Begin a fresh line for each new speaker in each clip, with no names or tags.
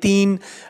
3,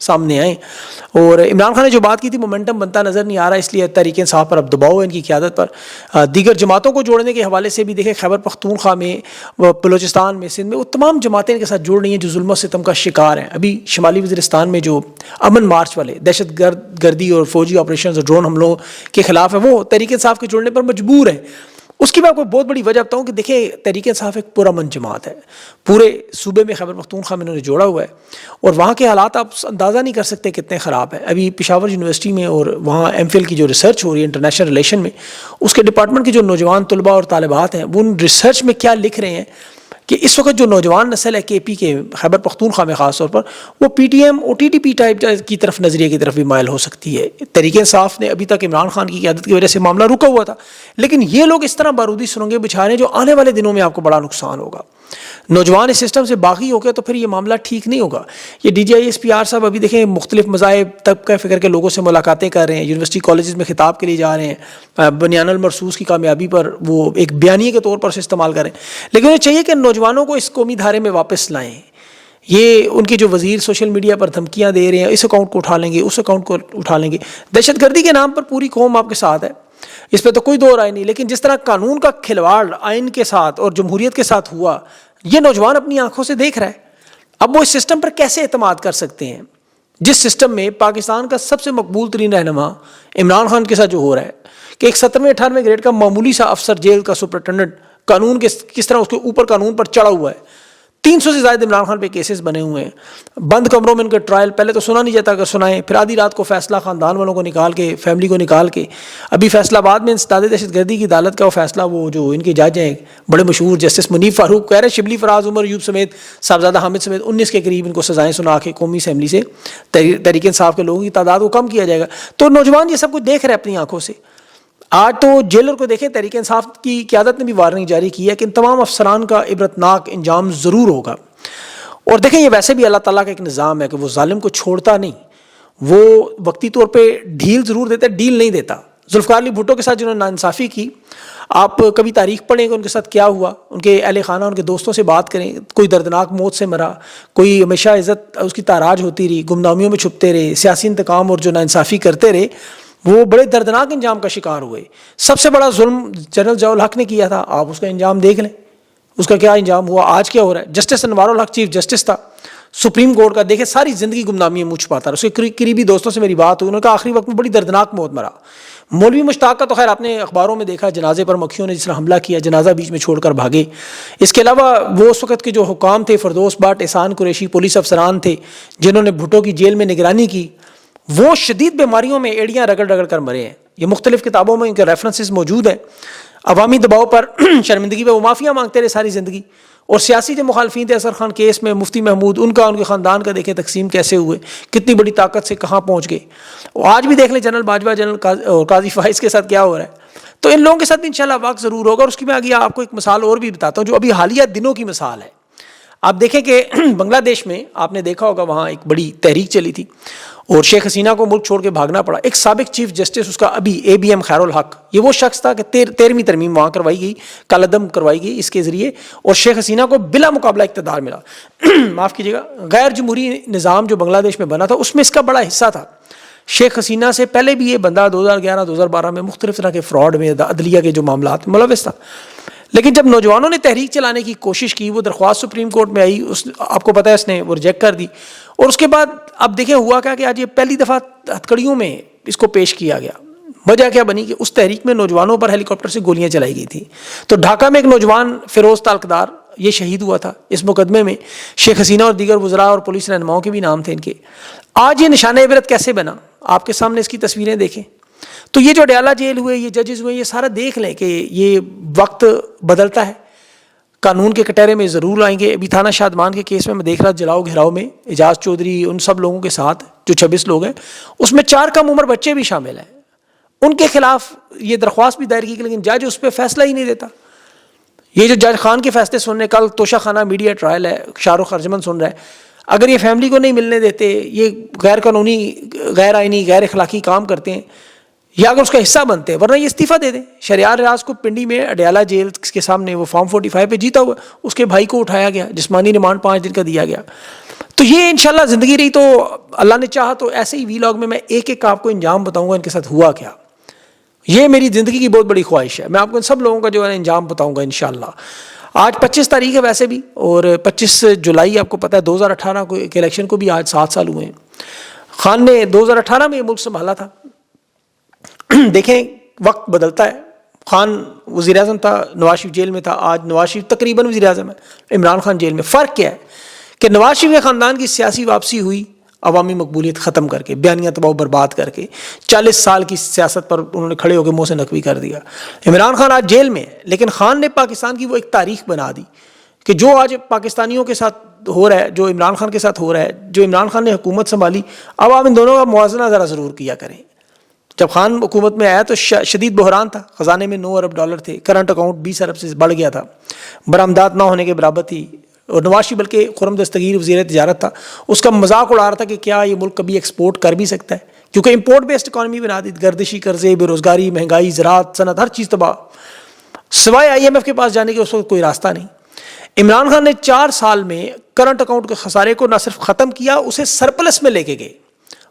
سامنے آئیں. اور عمران خان نے جو بات کی تھی مومنٹم بنتا نظر نہیں آ رہا, اس لیے تحریک انصاف پر اب دباؤ ہے ان کی قیادت پر. دیگر جماعتوں کو جوڑنے کے حوالے سے بھی دیکھیں, خیبر پختونخوا میں, بلوچستان میں, سندھ میں, وہ تمام جماعتیں ان کے ساتھ جوڑ رہی ہیں جو ظلم و ستم کا شکار ہیں. ابھی شمالی وزیرستان میں جو امن مارچ والے دہشت گردی اور فوجی آپریشنز اور ڈرون حملوں کے خلاف ہیں, وہ تحریک انصاف کے جوڑنے پر مجبور ہیں. اس کی میں آپ کو بہت بڑی وجہ بتاؤں کہ دیکھیں تحریک انصاف ایک پرامن جماعت ہے, پورے صوبے میں خیبر پختونخوا میں انہوں نے جوڑا ہوا ہے, اور وہاں کے حالات آپ اندازہ نہیں کر سکتے کتنے خراب ہیں. ابھی پشاور یونیورسٹی میں اور وہاں ایم فل کی جو ریسرچ ہو رہی ہے انٹرنیشنل ریلیشن میں, اس کے ڈپارٹمنٹ کے جو نوجوان طلباء اور طالبات ہیں وہ ان ریسرچ میں کیا لکھ رہے ہیں کہ اس وقت جو نوجوان نسل ہے کے پی کے خیبر پختونخوا میں خاص طور پر, وہ پی ٹی ایم او ٹی ٹی پی ٹائپ کی طرف نظریے کی طرف بھی مائل ہو سکتی ہے. تحریک انصاف نے ابھی تک عمران خان کی قیادت کی وجہ سے معاملہ رکا ہوا تھا, لیکن یہ لوگ اس طرح بارودی سرنگیں بچھا رہے ہیں جو آنے والے دنوں میں آپ کو بڑا نقصان ہوگا. نوجوان اس سسٹم سے باغی ہو گئے تو پھر یہ معاملہ ٹھیک نہیں ہوگا. یہ D G I S P R صاحب ابھی دیکھیں مختلف مذاہب طبقہ فکر کے لوگوں سے ملاقاتیں کر رہے ہیں, یونیورسٹی کالجز میں خطاب کے لیے جا رہے ہیں, بنیان المرصوص کی کامیابی پر وہ ایک بیانیے کے طور پر اسے استعمال کریں, لیکن انہیں چاہیے کہ نوجوانوں کو اس قومی دھارے میں واپس لائیں. یہ ان کے جو وزیر سوشل میڈیا پر دھمکیاں دے رہے ہیں, اس اکاؤنٹ کو اٹھا لیں گے, اس اکاؤنٹ کو اٹھا لیں گے, دہشت گردی کے نام پر پوری قوم آپ کے ساتھ ہے, اس پہ تو کوئی دو رائے نہیں. لیکن جس طرح قانون کا کھلواڑ آئین کے ساتھ اور جمہوریت کے ساتھ ہوا, یہ نوجوان اپنی آنکھوں سے دیکھ رہا ہے. اب وہ اس سسٹم پر کیسے اعتماد کر سکتے ہیں جس سسٹم میں پاکستان کا سب سے مقبول ترین رہنما عمران خان کے ساتھ جو ہو رہا ہے کہ ایک 17ویں 18ویں گریڈ کا معمولی سا افسر جیل کا سپرنٹینڈنٹ قانون کے کس طرح اس کے اوپر قانون پر چڑھا ہوا ہے. 300 سے زائد عمران خان پہ کیسز بنے ہوئے ہیں, بند کمروں میں ان کا ٹرائل, پہلے تو سنا نہیں جاتا, اگر سنائیں پھر آدھی رات کو فیصلہ خاندان والوں کو نکال کے, فیملی کو نکال کے. ابھی فیصلہ آباد میں انسداد دہشت گردی کی عدالت کا وہ فیصلہ, وہ جو ان کے جج ہیں بڑے مشہور جسٹس منیف فاروق کہہ رہے ہیں شبلی فراز عمر ایوب سمیت صاحبزادہ حامد سمیت 19 کے قریب ان کو سزائیں سنا کے قومی اسمبلی سے تحریک انصاف کے لوگوں کی تعداد کو کم کیا جائے گا. تو نوجوان یہ سب کچھ دیکھ رہے ہیں اپنی آنکھوں سے. آج تو جیلر کو دیکھیں, تحریک انصاف کی قیادت نے بھی وارننگ جاری کی ہے کہ ان تمام افسران کا عبرتناک انجام ضرور ہوگا. اور دیکھیں یہ ویسے بھی اللہ تعالیٰ کا ایک نظام ہے کہ وہ ظالم کو چھوڑتا نہیں, وہ وقتی طور پہ ڈھیل ضرور دیتا ہے, ڈیل نہیں دیتا. ذوالفقار علی بھٹو کے ساتھ جنہوں نے ناانصافی کی, آپ کبھی تاریخ پڑھیں کہ ان کے ساتھ کیا ہوا, ان کے اہل خانہ ان کے دوستوں سے بات کریں, کوئی دردناک موت سے مرا, کوئی ہمیشہ عزت اس کی تاراج ہوتی رہی, گمنامیوں میں چھپتے رہے, سیاسی انتقام اور جو ناانصافی کرتے رہے, وہ بڑے دردناک انجام کا شکار ہوئے. سب سے بڑا ظلم جنرل ضیاء الحق نے کیا تھا, آپ اس کا انجام دیکھ لیں, اس کا کیا انجام ہوا, آج کیا ہو رہا ہے. جسٹس انوار الحق چیف جسٹس تھا سپریم کورٹ کا, دیکھیں ساری زندگی گمنامی میں منہ چھپاتا رہا. اس کے قریبی دوستوں سے میری بات ہوئی, انہوں نے کہا آخری وقت میں بڑی دردناک موت مرا. مولوی مشتاق کا تو خیر آپ نے اخباروں میں دیکھا, جنازے پر مکھیوں نے جس طرح حملہ کیا, جنازہ بیچ میں چھوڑ کر بھاگے. اس کے علاوہ وہ اس وقت کے جو حکام تھے, فردوس بٹ, احسان قریشی, پولیس افسران تھے جنہوں نے بھٹو کی جیل میں نگرانی کی, وہ شدید بیماریوں میں ایڑیاں رگڑ رگڑ کر مرے ہیں. یہ مختلف کتابوں میں ان کے ریفرنسز موجود ہیں. عوامی دباؤ پر شرمندگی پہ وہ معافیاں مانگتے رہے ساری زندگی. اور سیاسی جو مخالفین تھے اظہر خان کیس میں, مفتی محمود, ان کے خاندان کا دیکھیں تقسیم کیسے ہوئے, کتنی بڑی طاقت سے کہاں پہنچ گئے. آج بھی دیکھ لیں جنرل باجوہ, جنرل قاضی فائز کے ساتھ کیا ہو رہا ہے. تو ان لوگوں کے ساتھ بھی انشاءاللہ وقت ضرور ہوگا. اور اس کی میں آگے آپ کو ایک مثال اور بھی بتاتا ہوں جو ابھی حالیہ دنوں کی مثال ہے. آپ دیکھیں کہ بنگلہ دیش میں آپ نے دیکھا ہوگا وہاں ایک بڑی تحریک چلی تھی اور شیخ حسینہ کو ملک چھوڑ کے بھاگنا پڑا. ایک سابق چیف جسٹس اس کا ابھی اے بی ایم خیر الحق, یہ وہ شخص تھا کہ 13ویں ترمیم وہاں کروائی گئی, کالعدم کروائی گئی اس کے ذریعے, اور شیخ حسینہ کو بلا مقابلہ اقتدار ملا. معاف کیجیے گا, غیر جمہوری نظام جو بنگلہ دیش میں بنا تھا اس میں اس کا بڑا حصہ تھا. شیخ حسینہ سے پہلے بھی یہ بندہ 2011-2012 میں مختلف طرح کے فراڈ میں, عدلیہ کے جو معاملات میں ملوث تھا. لیکن جب نوجوانوں نے تحریک چلانے کی کوشش کی, وہ درخواست سپریم کورٹ میں آئی, آپ کو پتہ ہے اس نے وہ ریجیکٹ کر دی. اور اس کے بعد اب دیکھیں ہوا کیا کہ آج یہ پہلی دفعہ ہتھکڑیوں میں اس کو پیش کیا گیا. وجہ کیا بنی کہ اس تحریک میں نوجوانوں پر ہیلی کاپٹر سے گولیاں چلائی گئی تھیں. تو ڈھاکہ میں ایک نوجوان فیروز تالقدار یہ شہید ہوا تھا اس مقدمے میں. شیخ حسینہ اور دیگر وزراء اور پولیس رہنماؤں کے بھی نام تھے ان کے. آج یہ نشان عبرت کیسے بنا, آپ کے سامنے اس کی تصویریں دیکھیں. تو یہ جو اڈیالہ جیل ہوئے, یہ ججز ہوئے, یہ سارا دیکھ لیں کہ یہ وقت بدلتا ہے, قانون کے کٹہرے میں ضرور آئیں گے. ابھی تھانہ شادمان کے کیس میں دیکھ رہا جلاؤ گھیراؤ میں اعجاز چودھری ان سب لوگوں کے ساتھ جو 26 لوگ ہیں, اس میں 4 کم عمر بچے بھی شامل ہیں. ان کے خلاف یہ درخواست بھی دائر کی گئی, لیکن جج اس پہ فیصلہ ہی نہیں دیتا. یہ جو جج خان کے فیصلے سن رہے, کل توشہ خانہ میڈیا ٹرائل ہے, شاہ رخ ارجمن سن رہا ہے, اگر یہ فیملی کو نہیں ملنے دیتے, یہ غیر قانونی, غیر آئینی, غیر اخلاقی کام کرتے ہیں, یا اگر اس کا حصہ بنتے ہیں, ورنہ یہ استعفیٰ دے دیں. شہریار ریاض کو پنڈی میں اڈیالہ جیل کے سامنے وہ فارم 45 پہ جیتا ہوا, اس کے بھائی کو اٹھایا گیا, جسمانی ریمانڈ 5 دن کا دیا گیا. تو یہ انشاءاللہ زندگی رہی تو اللہ نے چاہا تو ایسے ہی ویلاگ میں ایک ایک آپ کو انجام بتاؤں گا ان کے ساتھ ہوا کیا. یہ میری زندگی کی بہت بڑی خواہش ہے. میں آپ کو ان سب لوگوں کا جو ہے انجام بتاؤں گا انشاءاللہ. آج 25 تاریخ ہے ویسے بھی, اور 25 جولائی آپ کو پتہ ہے 2018 کو ایک الیکشن کو بھی آج 7 سال ہوئے ہیں. خان نے 2018 میں یہ ملک سنبھالا تھا. دیکھیں وقت بدلتا ہے. خان وزیر اعظم تھا, نواز شریف جیل میں تھا, آج نواز شریف تقریباً وزیر اعظم ہے, عمران خان جیل میں. فرق کیا ہے کہ نواز شریف کے خاندان کی سیاسی واپسی ہوئی عوامی مقبولیت ختم کر کے, بیانیہ تباہ و برباد کر کے, 40 سال کی سیاست پر انہوں نے کھڑے ہو کے منہ سے نقوی کر دیا. عمران خان آج جیل میں ہے, لیکن خان نے پاکستان کی وہ ایک تاریخ بنا دی کہ جو آج پاکستانیوں کے ساتھ ہو رہا ہے, جو عمران خان کے ساتھ ہو رہا ہے, جو عمران خان نے حکومت سنبھالی, اب آپ ان دونوں کا موازنہ ذرا ضرور کیا کریں. جب خان حکومت میں آیا تو شدید بحران تھا, خزانے میں 9 ارب ڈالر تھے, کرنٹ اکاؤنٹ 20 ارب سے بڑھ گیا تھا, برآمدات نہ ہونے کے برابر تھی. اور نواز شریف بلکہ خرم دستگیر وزیر تجارت تھا, اس کا مذاق اڑا رہا تھا کہ کیا یہ ملک کبھی ایکسپورٹ کر بھی سکتا ہے, کیونکہ امپورٹ بیسڈ اکانومی بنا دی, گردشی قرضے, بے روزگاری, مہنگائی, زراعت, صنعت, ہر چیز تباہ, سوائے IMF کے پاس جانے کے اس وقت کوئی راستہ نہیں. عمران خان نے 4 سال میں کرنٹ اکاؤنٹ کے خسارے کو نہ صرف ختم کیا, اسے سرپلس میں لے کے گئے.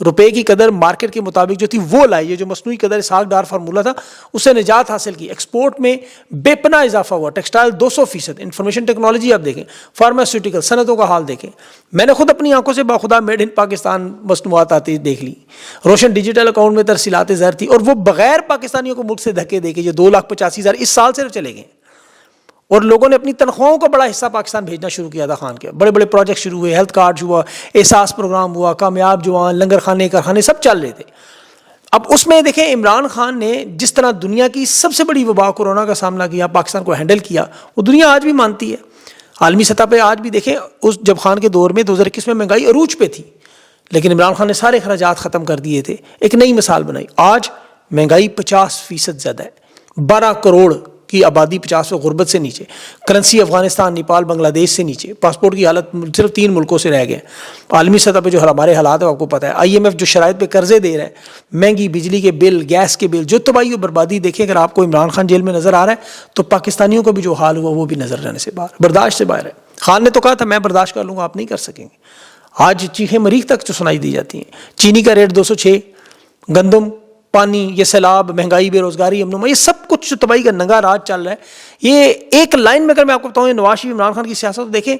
روپے کی قدر مارکیٹ کے مطابق جو تھی وہ لائی, یہ جو مصنوعی قدر اسحاق ڈار فارمولہ تھا اسے نجات حاصل کی. ایکسپورٹ میں بے پناہ اضافہ ہوا, ٹیکسٹائل 200%, انفارمیشن ٹیکنالوجی آپ دیکھیں, فارماسیوٹیکل, صنعتوں کا حال دیکھیں. میں نے خود اپنی آنکھوں سے باخدا میڈ ان پاکستان مصنوعات آتی دیکھ لی. روشن ڈیجیٹل اکاؤنٹ میں ترسیلات زر تھی, اور وہ بغیر پاکستانیوں کو ملک سے دھکے دے کے یہ 2,85,000 اس سال صرف چلے گئے. اور لوگوں نے اپنی تنخواہوں کا بڑا حصہ پاکستان بھیجنا شروع کیا تھا. خان کے بڑے بڑے پروجیکٹ شروع ہوئے, ہیلتھ کارڈ ہوا, احساس پروگرام ہوا, کامیاب جوان, لنگر خانے, کارخانے سب چل رہے تھے. اب اس میں دیکھیں عمران خان نے جس طرح دنیا کی سب سے بڑی وبا کورونا کا سامنا کیا, پاکستان کو ہینڈل کیا, وہ دنیا آج بھی مانتی ہے. عالمی سطح پہ آج بھی دیکھیں, اس جب خان کے دور میں 2021 میں مہنگائی عروج پہ تھی, لیکن عمران خان نے سارے اخراجات ختم کر دیے تھے, ایک نئی مثال بنائی. آج مہنگائی 50% زیادہ ہے, 12 کروڑ کی آبادی 50 غربت سے نیچے, کرنسی افغانستان, نیپال, بنگلہ دیش سے نیچے, پاسپورٹ کی حالت صرف 3 ملکوں سے رہ گئے. عالمی سطح پہ جو ہمارے حالات ہیں آپ کو پتہ ہے, IMF جو شرائط پہ قرضے دے رہا ہے, مہنگی بجلی کے بل, گیس کے بل, جو تباہی و بربادی دیکھیں. اگر آپ کو عمران خان جیل میں نظر آ رہا ہے تو پاکستانیوں کا بھی جو حال ہوا وہ بھی نظر رہنے سے باہر, برداشت سے باہر ہے. خان نے تو کہا تھا میں برداشت کر لوں گا, آپ نہیں کر سکیں گے. آج چیخیں مریخ تک جو سنائی دی جاتی ہیں. چینی کا ریٹ 206, گندم, پانی, یہ سیلاب, مہنگائی, بے روزگاری, امن و امان, یہ سب کچھ جو تباہی کا ننگا راج چل رہا ہے. یہ ایک لائن میں اگر میں آپ کو بتاؤں, نواز شریف عمران خان کی سیاست دیکھیں,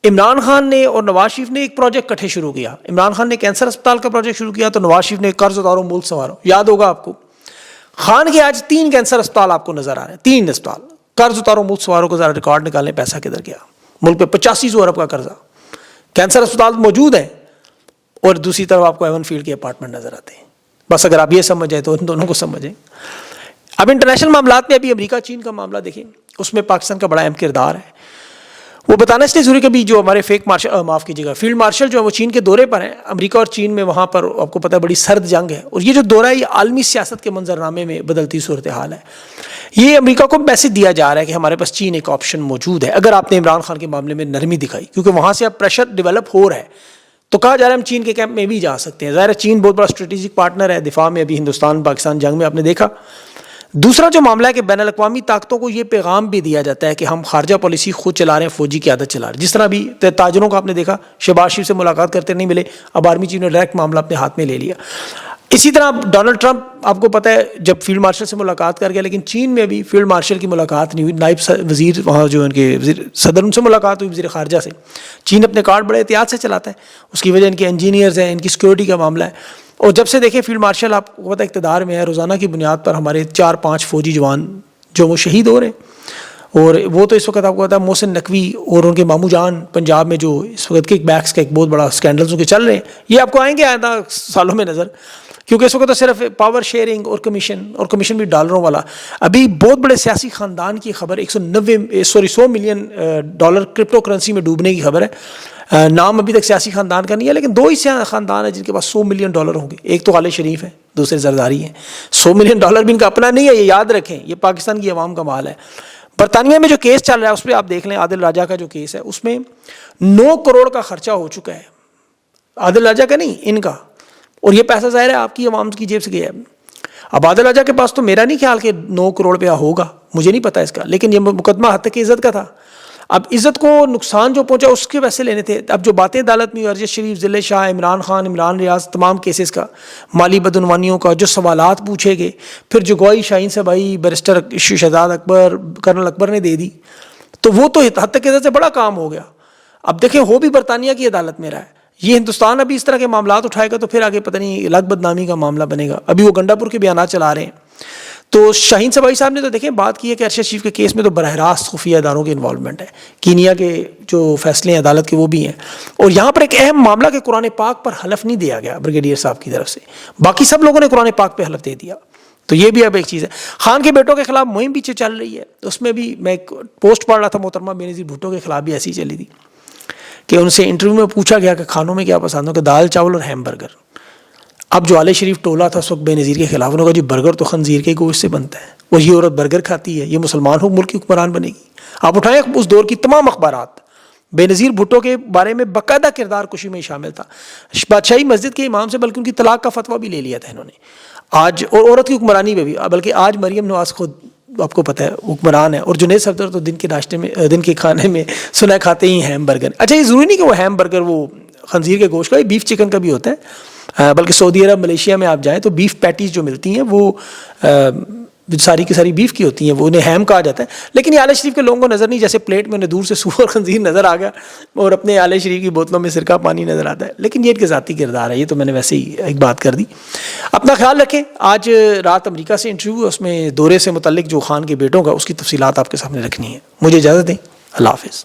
عمران خان نے اور نواز شریف نے ایک پروجیکٹ کٹھے شروع کیا. عمران خان نے کینسر اسپتال کا پروجیکٹ شروع کیا تو نواز شریف نے قرض اتارو ملک سنوارو. یاد ہوگا آپ کو, خان کے آج 3 کینسر اسپتال آپ کو نظر آ رہے ہیں, 3 اسپتال. قرض اتارو ملک سنوارو کا ذرا ریکارڈ نکالیں, پیسہ کدھر گیا. ملک پہ 8500 ارب کا قرضہ, کینسر اسپتال موجود ہیں, اور دوسری طرف آپ کو ایون فیلڈ کے اپارٹمنٹ نظر آتے ہیں. بس اگر آپ یہ سمجھ جائیں تو ان دونوں کو سمجھیں. اب انٹرنیشنل معاملات میں ابھی امریکہ چین کا معاملہ دیکھیں, اس میں پاکستان کا بڑا اہم کردار ہے. وہ بتانا اس لیے ضروری کہ بھی جو ہمارے فیلڈ مارشل جو ہے وہ چین کے دورے پر ہیں. امریکہ اور چین میں وہاں پر آپ کو پتہ ہے بڑی سرد جنگ ہے, اور یہ جو دورہ ہے یہ عالمی سیاست کے منظرنامے میں بدلتی صورتحال ہے. یہ امریکہ کو میسج دیا جا رہا ہے کہ ہمارے پاس چین ایک آپشن موجود ہے اگر آپ نے عمران خان کے معاملے میں نرمی دکھائی, کیونکہ وہاں سے اب پریشر ڈیولپ ہو رہا ہے. تو کہا جا رہا ہے ہم چین کے کیمپ میں بھی جا سکتے ہیں. ظاہر ہے چین بہت بڑا اسٹریٹجک پارٹنر ہے دفاع میں, ابھی ہندوستان پاکستان جنگ میں آپ نے دیکھا. دوسرا جو معاملہ ہے کہ بین الاقوامی طاقتوں کو یہ پیغام بھی دیا جاتا ہے کہ ہم خارجہ پالیسی خود چلا رہے ہیں, فوجی قیادت چلا رہے ہیں. جس طرح بھی تاجروں کو آپ نے دیکھا, شہباز شریف سے ملاقات کرتے نہیں ملے, اب آرمی چیف نے ڈائریکٹ معاملہ اپنے ہاتھ میں لے لیا. اسی طرح ڈونلڈ ٹرمپ آپ کو پتہ ہے جب فیلڈ مارشل سے ملاقات کر گیا, لیکن چین میں بھی فیلڈ مارشل کی ملاقات نہیں ہوئی. نائب وزیر وہاں جو ان کے صدر, ان سے ملاقات ہوئی, وزیر خارجہ سے. چین اپنے کارڈ بڑے احتیاط سے چلاتا ہے, اس کی وجہ ان کے انجینئرز ہیں, ان کی سیکورٹی کا معاملہ ہے. اور جب سے دیکھیں فیلڈ مارشل آپ کو پتہ اقتدار میں ہے, روزانہ کی بنیاد پر ہمارے 4-5 فوجی جوان جو وہ شہید ہو رہے ہیں. اور وہ تو اس وقت آپ کو پتا ہے محسن نقوی اور ان کے ماموں جان پنجاب میں جو اس وقت کک بیکس کا ایک بہت بڑا اسکینڈلز کے چل رہے ہیں, یہ آپ کو آئیں گے آئندہ سالوں میں نظر, کیونکہ اس وقت تو صرف پاور شیئرنگ اور کمیشن بھی ڈالروں والا. ابھی بہت بڑے سیاسی خاندان کی خبر, 100 ملین ڈالر کرپٹو کرنسی میں ڈوبنے کی خبر ہے. نام ابھی تک سیاسی خاندان کا نہیں ہے, لیکن 2 ہی خاندان ہیں جن کے پاس 100 ملین ڈالر ہوں گے. ایک تو غالب شریف ہے, دوسرے زرداری ہیں. 100 ملین ڈالر بھی ان کا اپنا نہیں ہے, یہ یاد رکھیں, یہ پاکستان کی عوام کا مال ہے. برطانیہ میں جو کیس چل رہا ہے اس پہ آپ دیکھ لیں, عادل راجہ کا جو کیس ہے اس میں 9 کروڑ کا خرچہ ہو چکا ہے. عادل راجہ کا نہیں, ان کا. اور یہ پیسہ ظاہر ہے آپ کی عوام کی جیب سے گیا ہے. اب عادل راجہ کے پاس تو میرا نہیں خیال کہ 9 کروڑ روپیہ ہوگا, مجھے نہیں پتا اس کا, لیکن یہ مقدمہ حد تک عزت کا تھا. اب عزت کو نقصان جو پہنچا اس کے پیسے لینے تھے. اب جو باتیں عدالت میں ارشد شریف, ضلع شاہ, عمران خان, عمران ریاض, تمام کیسز کا, مالی بدعنوانیوں کا جو سوالات پوچھے گئے, پھر جو گواہی شاہین صاحب آئی, بیرسٹر شہزاد اکبر, کرنل اکبر نے دے دی, تو وہ تو حد تک سے بڑا کام ہو گیا. اب دیکھیں ہو بھی برطانیہ کی عدالت میں رہا ہے, یہ ہندوستان ابھی اس طرح کے معاملات اٹھائے گا تو پھر آگے پتہ نہیں الگ بدنامی کا معاملہ بنے گا. ابھی وہ گنڈا پور کے بیانات چلا رہے ہیں. تو شاہین صبائی صاحب نے تو دیکھیں بات کی ہے کہ ارشد شریف کے کیس میں تو براہ راست خفیہ اداروں کی انوالومنٹ ہے, کینیا کے جو فیصلے ہیں عدالت کے وہ بھی ہیں. اور یہاں پر ایک اہم معاملہ کہ قرآن پاک پر حلف نہیں دیا گیا بریگیڈیئر صاحب کی طرف سے, باقی سب لوگوں نے قرآن پاک پہ حلف دے دیا. تو یہ بھی اب ایک چیز ہے. خان کے بیٹوں کے خلاف مہم پیچھے چل رہی ہے, اس میں بھی میں ایک پوسٹ پڑھ رہا تھا, محترمہ بینظیر بھٹو کے خلاف بھی ایسی چلی تھی کہ ان سے انٹرویو میں پوچھا گیا کہ کھانوں میں کیا پسند ہو, کہ دال چاول اور ہیم برگر. اب جو آل شریف ٹولہ تھا اس وقت بے نظیر کے خلاف, انہوں نے کہا جی برگر تو خنزیر کے گوشت سے بنتا ہے, اور یہ عورت برگر کھاتی ہے, یہ مسلمان ہو ملک کی حکمران بنے گی. آپ اٹھائیں اس دور کی تمام اخبارات, بے نظیر بھٹو کے بارے میں باقاعدہ کردار کشی میں شامل تھا. بادشاہی مسجد کے امام سے بلکہ ان کی طلاق کا فتویٰ بھی لے لیا تھا انہوں نے آج, اور عورت کی حکمرانی میں بھی. بلکہ آج مریم نواز خود آپ کو پتہ ہے حکمران ہے, اور جنید صفدر تو دن کے ناشتے میں, دن کے کھانے میں سنا کھاتے ہی ہیم برگر. اچھا یہ ضروری نہیں کہ وہ ہیم برگر وہ خنزیر کے گوشت کا, یہ بیف چکن کا بھی ہوتا ہے, بلکہ سعودی عرب ملیشیا میں آپ جائیں تو بیف پیٹیز جو ملتی ہیں وہ ساری کی ساری بیف کی ہوتی ہیں, وہ انہیں ہیم کہا جاتا ہے. لیکن یہ آل شریف کے لوگوں کو نظر نہیں, جیسے پلیٹ میں انہیں دور سے سور خنزیر نظر آ گیا اور اپنے آل شریف کی بوتلوں میں سرکہ پانی نظر آتا ہے. لیکن یہ ان کے ذاتی کردار ہے, یہ تو میں نے ویسے ہی ایک بات کر دی. اپنا خیال رکھیں. آج رات امریکہ سے انٹرویو, اس میں دورے سے متعلق جو خان کے بیٹوں کا, اس کی تفصیلات آپ کے سامنے رکھنی ہے. مجھے اجازت دیں, اللہ حافظ.